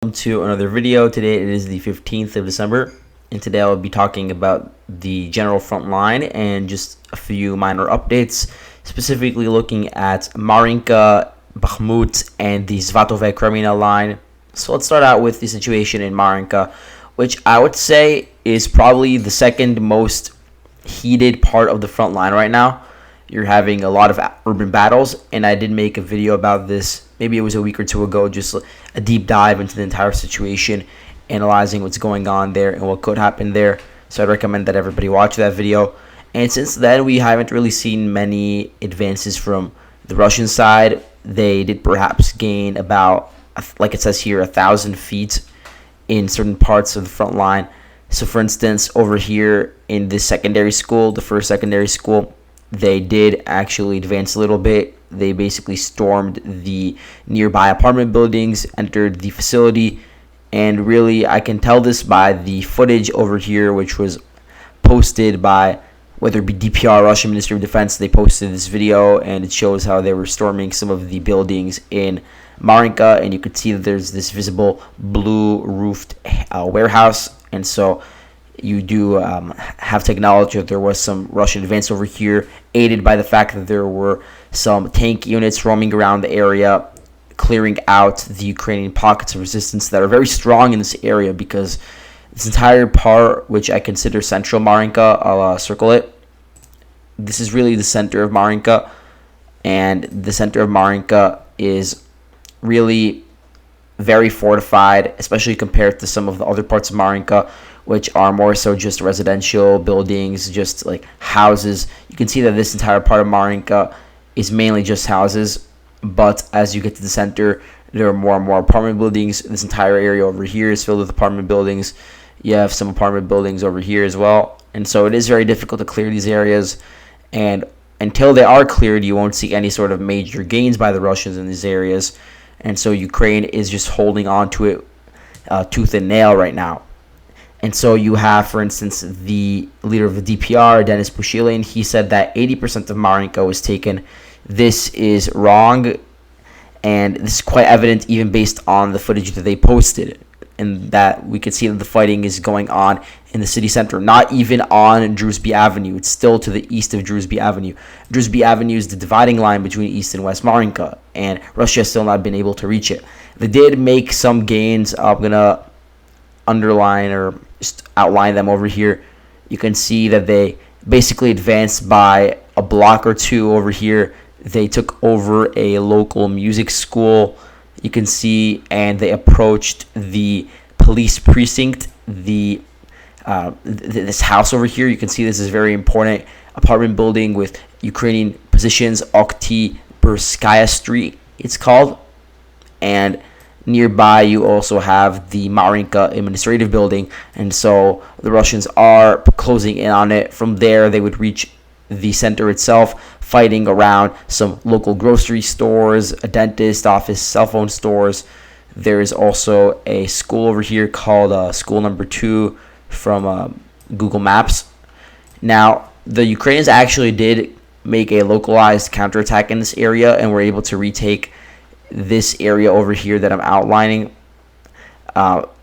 Welcome to another video. Today it is the 15th of December, and today I'll be talking about the general front line and just a few minor updates, specifically looking at Marinka, Bakhmut, and the Svatove-Kreminna line. So let's start out with the situation in Marinka, which I would say is probably the second most heated part of the front line right now. You're having a lot of urban battles, and I did make a video about this. Maybe it was a week or two ago, just a deep dive into the entire situation, analyzing what's going on there and what could happen there. So I'd recommend that everybody watch that video. And since then, we haven't really seen many advances from the Russian side. They did perhaps gain about, like it says here, 1,000 feet in certain parts of the front line. So for instance, over here in this secondary school, the first secondary school, they did actually advance a little bit. They basically stormed the nearby apartment buildings, entered the facility, and really I can tell this by the footage over here, which was posted by, whether it be DPR, Russian Ministry of Defense. They posted this video, and it shows how they were storming some of the buildings in Marinka, and you could see that there's this visible blue roofed warehouse, and so you do have to acknowledge that there was some Russian advance over here, aided by the fact that there were some tank units roaming around the area, clearing out the Ukrainian pockets of resistance that are very strong in this area, because this entire part, which I consider central Marinka, I'll circle it. This is really the center of Marinka, and the center of Marinka is really very fortified, especially compared to some of the other parts of Marinka, which are more so just residential buildings, just like houses. You can see that this entire part of Marinka is mainly just houses, but as you get to the center, there are more and more apartment buildings. This entire area over here is filled with apartment buildings. You have some apartment buildings over here as well, and so it is very difficult to clear these areas, and until they are cleared, you won't see any sort of major gains by the Russians in these areas, and so Ukraine is just holding on to it tooth and nail right now. And so you have, for instance, the leader of the DPR, Denis Pushilin. He said that 80% of Marinka was taken. This is wrong, and this is quite evident even based on the footage that they posted, and that we could see that the fighting is going on in the city center, not even on Drewsby Avenue. It's still to the east of Drewsby Avenue. Drewsby Avenue is the dividing line between East and West Marinka, and Russia has still not been able to reach it. They did make some gains. I'm going to underline or just outline them over here. You can see that they basically advanced by a block or two over here. They took over a local music school, you can see, and they approached the police precinct, this house over here. You can see this is very important apartment building with Ukrainian positions, Oktyabrskaya Street it's called, and nearby you also have the Marinka administrative building, and so the Russians are closing in on it. From there they would reach the center itself, fighting around some local grocery stores, a dentist office, cell phone stores. There is also a school over here called school number 2 from Google Maps. Now the Ukrainians actually did make a localized counterattack in this area and were able to retake this area over here that I'm outlining.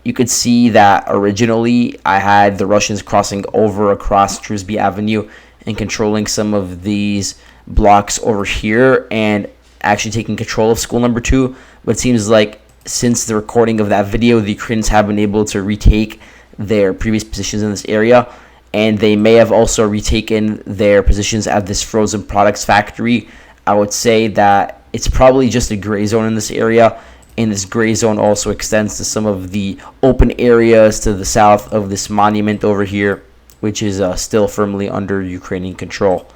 You could see that originally I had the Russians crossing over across Drewsby Avenue and controlling some of these blocks over here and actually taking control of school number 2. But it seems like since the recording of that video, the Ukrainians have been able to retake their previous positions in this area, and they may have also retaken their positions at this frozen products factory. I would say that it's probably just a gray zone in this area, and this gray zone also extends to some of the open areas to the south of this monument over here, which is still firmly under Ukrainian control.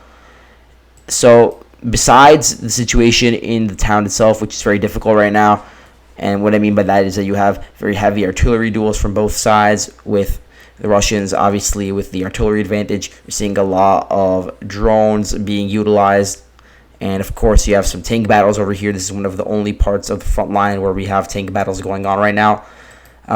So besides the situation in the town itself, which is very difficult right now, and what I mean by that is that you have very heavy artillery duels from both sides, with the Russians obviously with the artillery advantage. You're seeing a lot of drones being utilized, and of course you have some tank battles over here. This is one of the only parts of the front line where we have tank battles going on right now.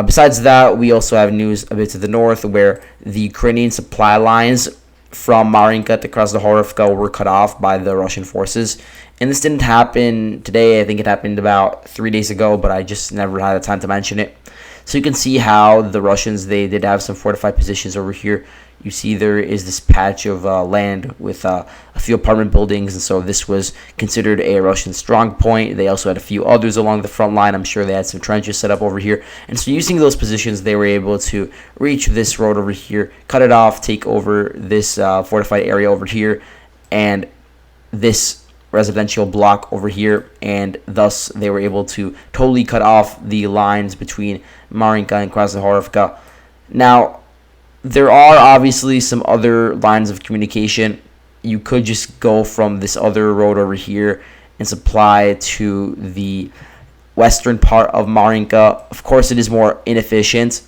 Besides that, we also have news a bit to the north, where the Ukrainian supply lines from Marinka to Krasnohorovka were cut off by the Russian forces, And this didn't happen today. I think it happened about 3 days ago, but I just never had the time to mention it. So you can see how the Russians, they did have some fortified positions over here. You see there is this patch of land with a few apartment buildings, and so this was considered a Russian strong point. They also had a few others along the front line. I'm sure they had some trenches set up over here. And so using those positions, they were able to reach this road over here, cut it off, take over this fortified area over here, and this residential block over here, and thus they were able to totally cut off the lines between Marinka and Krasnohorovka. Now, there are obviously some other lines of communication. You could just go from this other road over here and supply to the western part of Marinka. Of course, it is more inefficient,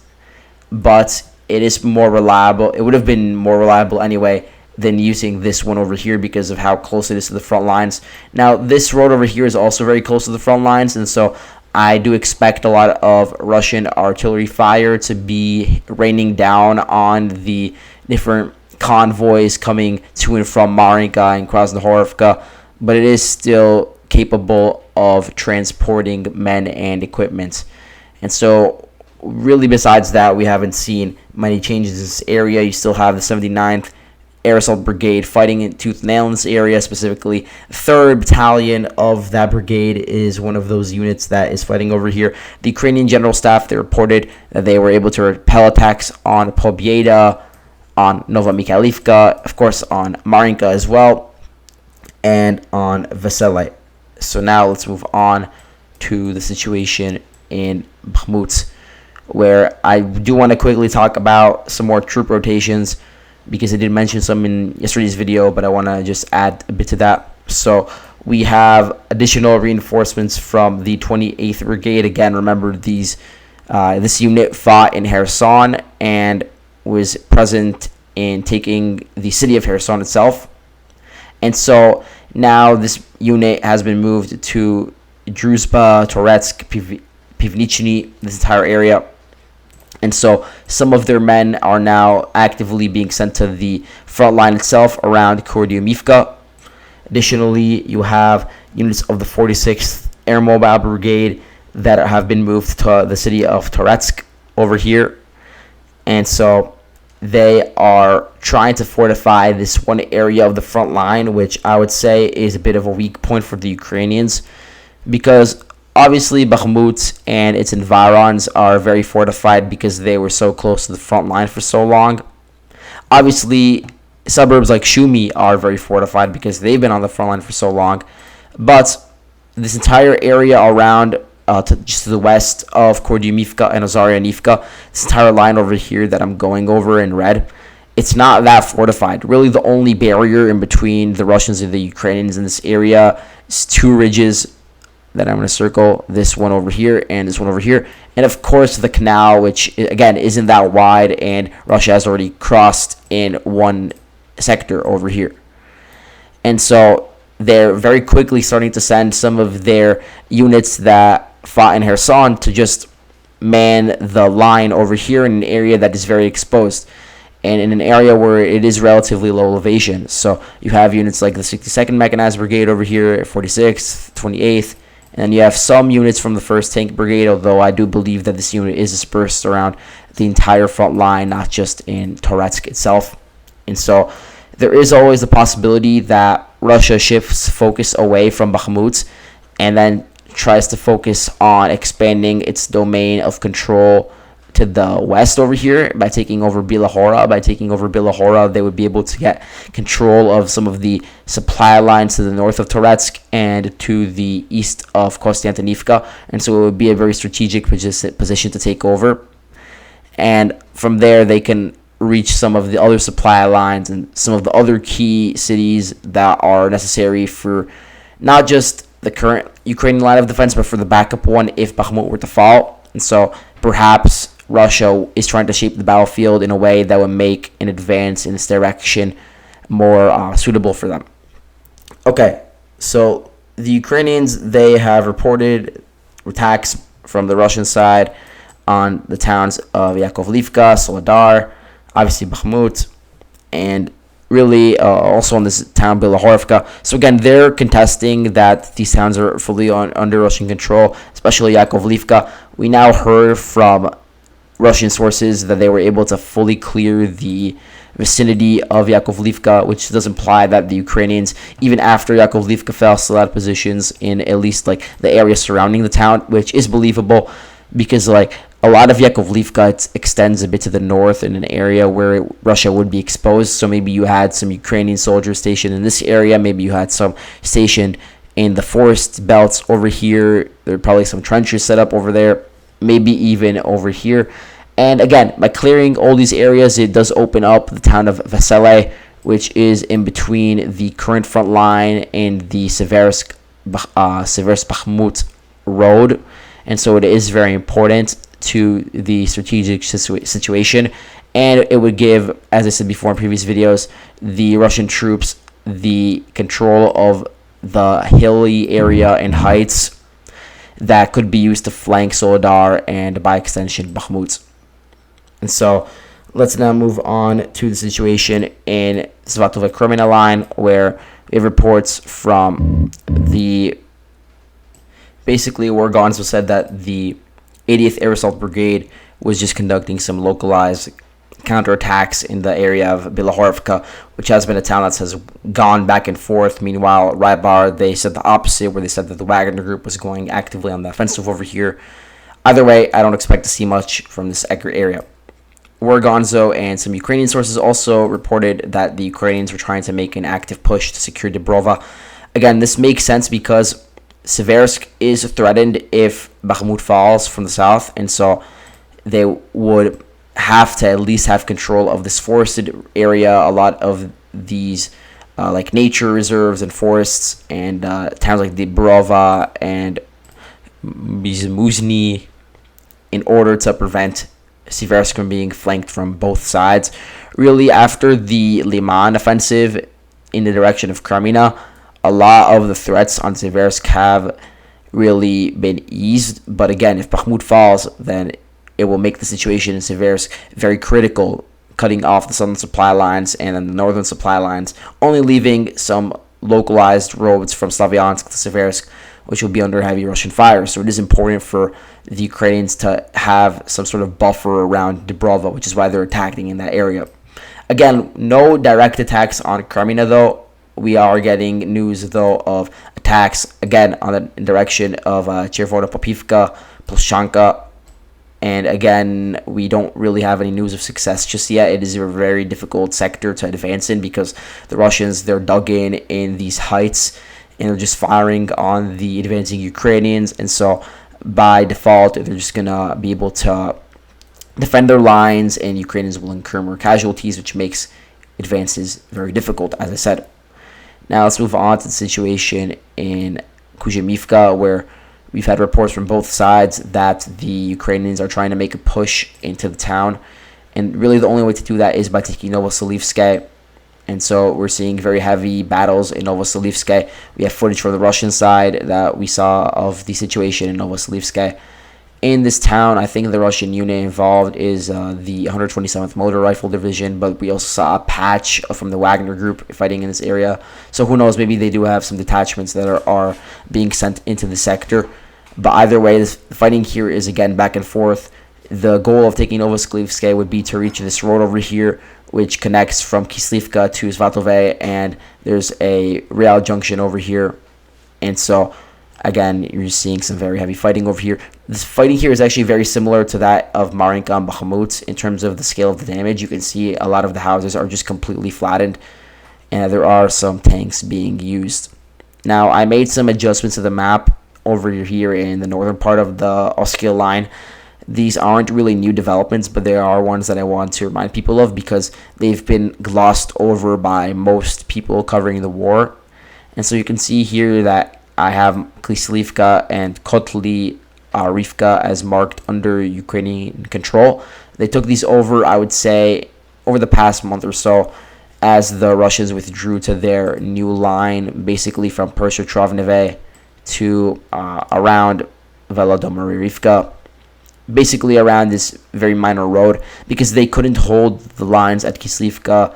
but it is more reliable. It would have been more reliable anyway than using this one over here because of how close it is to the front lines. Now, this road over here is also very close to the front lines, and so I do expect a lot of Russian artillery fire to be raining down on the different convoys coming to and from Marinka and Krasnohorovka, but it is still capable of transporting men and equipment. And so, really, besides that, we haven't seen many changes in this area. You still have the 79th Air Assault Brigade fighting in tooth and nail in this area, specifically 3rd Battalion of that brigade is one of those units that is fighting over here. The Ukrainian General Staff, they reported that they were able to repel attacks on Pobieda, on Nova Mikhailivka, of course on Marinka as well, and on Vesely. So now let's move on to the situation in Bakhmut, where I do want to quickly talk about some more troop rotations, because I did mention some in yesterday's video, but I want to just add a bit to that. So we have additional reinforcements from the 28th Brigade. Again, remember this unit fought in Kherson and was present in taking the city of Kherson itself. And so now this unit has been moved to Druzhba, Toretsk, Pivnichny, this entire area. And so some of their men are now actively being sent to the front line itself around Kurdyumivka. Additionally, you have units of the 46th Air Mobile Brigade that have been moved to the city of Toretsk over here. And so they are trying to fortify this one area of the front line, which I would say is a bit of a weak point for the Ukrainians, because obviously Bakhmut and its environs are very fortified because they were so close to the front line for so long. Obviously, suburbs like Shumi are very fortified because they've been on the front line for so long. But this entire area around just to the west of Kurdyumivka and Ozaryanivka, this entire line over here that I'm going over in red, it's not that fortified. Really, the only barrier in between the Russians and the Ukrainians in this area is 2 ridges that I'm going to circle, this one over here and this one over here, and of course the canal, which again isn't that wide, and Russia has already crossed in one sector over here. And so they're very quickly starting to send some of their units that fought in Kherson to just man the line over here in an area that is very exposed and in an area where it is relatively low elevation. So you have units like the 62nd Mechanized Brigade over here, 46th, 28th, and then you have some units from the 1st Tank Brigade, although I do believe that this unit is dispersed around the entire front line, not just in Toretsk itself. And so there is always the possibility that Russia shifts focus away from Bakhmut and then tries to focus on expanding its domain of control to the west over here by taking over Bilahora. By taking over Bilahora, they would be able to get control of some of the supply lines to the north of Toretsk and to the east of Kostiantynivka, and so it would be a very strategic position to take over. And from there, they can reach some of the other supply lines and some of the other key cities that are necessary for not just the current Ukrainian line of defense, but for the backup one if Bakhmut were to fall. And so perhaps Russia is trying to shape the battlefield in a way that would make an advance in this direction more suitable for them. Okay, so the Ukrainians, they have reported attacks from the Russian side on the towns of Yakovlivka, Soledar, obviously Bakhmut, and really also on this town Bilohorivka. So again, they're contesting that these towns are fully under Russian control, especially Yakovlivka. We now heard from Russian sources that they were able to fully clear the vicinity of Yakovlivka, which does imply that the Ukrainians, even after Yakovlivka fell, still had positions in at least like the area surrounding the town, which is believable because like a lot of Yakovlivka extends a bit to the north in an area where Russia would be exposed. So maybe you had some Ukrainian soldiers stationed in this area. Maybe you had some stationed in the forest belts over here. There are probably some trenches set up over there, maybe even over here. And again, by clearing all these areas, it does open up the town of Vesele, which is in between the current front line and the Seversk-Bakhmut road. And so it is very important to the strategic situation. And it would give, as I said before in previous videos, the Russian troops the control of the hilly area and heights that could be used to flank Soledar and, by extension, Bakhmut. And so let's now move on to the situation in Svatove-Kreminna line, where we have reports from basically where Gonzo said that the 80th Air Assault Brigade was just conducting some localized counterattacks in the area of Bilohorivka, which has been a town that has gone back and forth. Meanwhile, Rybar, they said the opposite, where they said that the Wagner Group was going actively on the offensive over here. Either way, I don't expect to see much from this area. Gonzo and some Ukrainian sources also reported that the Ukrainians were trying to make an active push to secure Dubrova. Again, this makes sense because Seversk is threatened if Bakhmut falls from the south, and so they would have to at least have control of this forested area. A lot of these like nature reserves and forests, and towns like Dubrova and Bizmuzny, in order to prevent Seversk from being flanked from both sides. Really, after the Liman offensive in the direction of Kreminna, a lot of the threats on Seversk have really been eased. But again, if Bakhmut falls, then it will make the situation in Seversk very critical, cutting off the southern supply lines and then the northern supply lines, only leaving some localized roads from Slavyansk to Seversk, which will be under heavy Russian fire. So it is important for the Ukrainians to have some sort of buffer around Dubrova, which is why they're attacking in that area. Again, no direct attacks on Kreminna, though. We are getting news, though, of attacks, again, on the direction of Chervono-Popivka, Ploshanka. And again, we don't really have any news of success just yet. It is a very difficult sector to advance in because the Russians, they're dug in these heights, and they're just firing on the advancing Ukrainians. And so by default, they're just going to be able to defend their lines, and Ukrainians will incur more casualties, which makes advances very difficult, as I said. Now let's move on to the situation in Kuzhemivka, where we've had reports from both sides that the Ukrainians are trying to make a push into the town. And really the only way to do that is by taking Novoselivske. And so we're seeing very heavy battles in Novoselivske. We have footage from the Russian side that we saw of the situation in Novoselivske. In this town, I think the Russian unit involved is the 127th Motor Rifle Division, but we also saw a patch from the Wagner Group fighting in this area. So who knows, maybe they do have some detachments that are being sent into the sector. But either way, the fighting here is again back and forth. The goal of taking Novoselivske would be to reach this road over here, which connects from Kislivka to Svatove, and there's a rail junction over here. And so again, you're seeing some very heavy fighting over here. This fighting here is actually very similar to that of Marinka and Bakhmut in terms of the scale of the damage. You can see a lot of the houses are just completely flattened, and there are some tanks being used. Now, I made some adjustments to the map over here in the northern part of the Oskil line. These aren't really new developments, but there are ones that I want to remind people of because they've been glossed over by most people covering the war. And so you can see here that I have Kislivka and Kotli Rivka as marked under Ukrainian control. They took these over, I would say, over the past month or so, as the Russians withdrew to their new line, basically from Persotrovneve to around Volodymyrivka, basically around this very minor road, because they couldn't hold the lines at Kislivka.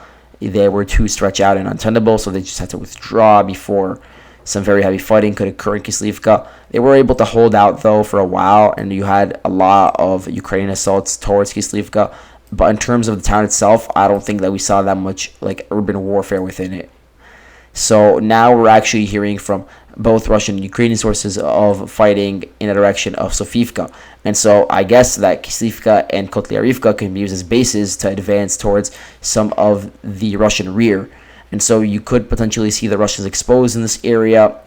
they were too stretched out and untenable, so they just had to withdraw before some very heavy fighting could occur in Kislivka. They were able to hold out, though, for a while, and you had a lot of Ukrainian assaults towards Kislivka. But in terms of the town itself, I don't think that we saw that much like urban warfare within it. So now we're actually hearing from both Russian and Ukrainian sources of fighting in the direction of Sofivka. And so I guess that Kislivka and Kotlyarivka can be used as bases to advance towards some of the Russian rear. And so you could potentially see the Russians exposed in this area.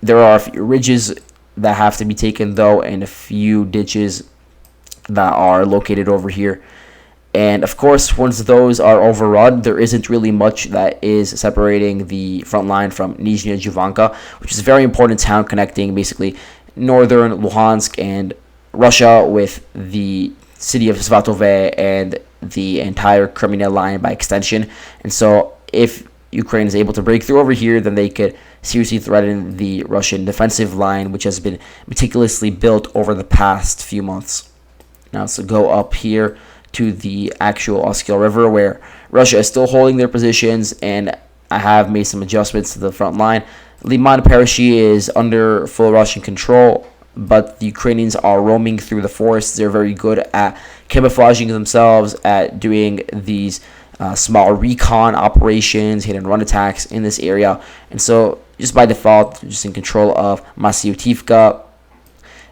There are a few ridges that have to be taken, though, and a few ditches that are located over here. And of course, once those are overrun, there isn't really much that is separating the front line from Nizhny Juvanka, which is a very important town connecting basically northern Luhansk and Russia with the city of Svatove and the entire Kreminna line by extension. And so if Ukraine is able to break through over here, then they could seriously threaten the Russian defensive line, which has been meticulously built over the past few months. Now let's go up here to the actual Oskil River, where Russia is still holding their positions, and I have made some adjustments to the front line. Liman Parashi is under full Russian control, but the Ukrainians are roaming through the forests. They're very good at camouflaging themselves, at doing these small recon operations, hit and run attacks in this area. And so just by default, just in control of Masyutivka.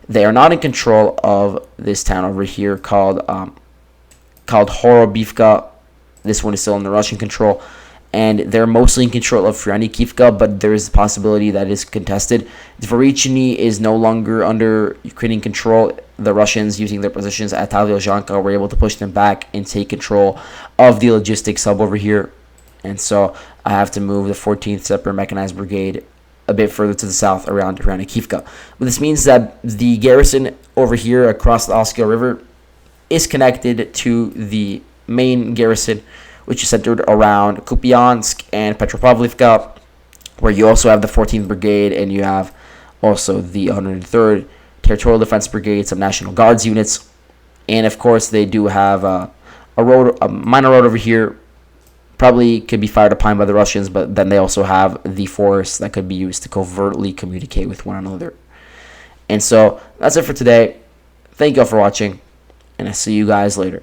They are not in control of this town over here called Horobivka. This one is still under Russian control, and they're mostly in control of Fryanikivka, but there is a possibility that is contested. Dvorichny is no longer under Ukrainian control. The Russians, using their positions at Talyozhanka, were able to push them back and take control of the logistics hub over here. And so I have to move the 14th Separate Mechanized Brigade a bit further to the south around Fryanikivka. But this means that the garrison over here across the Oskil River is connected to the main garrison, which is centered around Kupiansk and Petropavlivka, where you also have the 14th Brigade, and you have also the 103rd Territorial Defense Brigade, some National Guards units, and of course they do have a minor road over here. Probably could be fired upon by the Russians, but then they also have the forest that could be used to covertly communicate with one another. And so that's it for today. Thank you all for watching, and I'll see you guys later.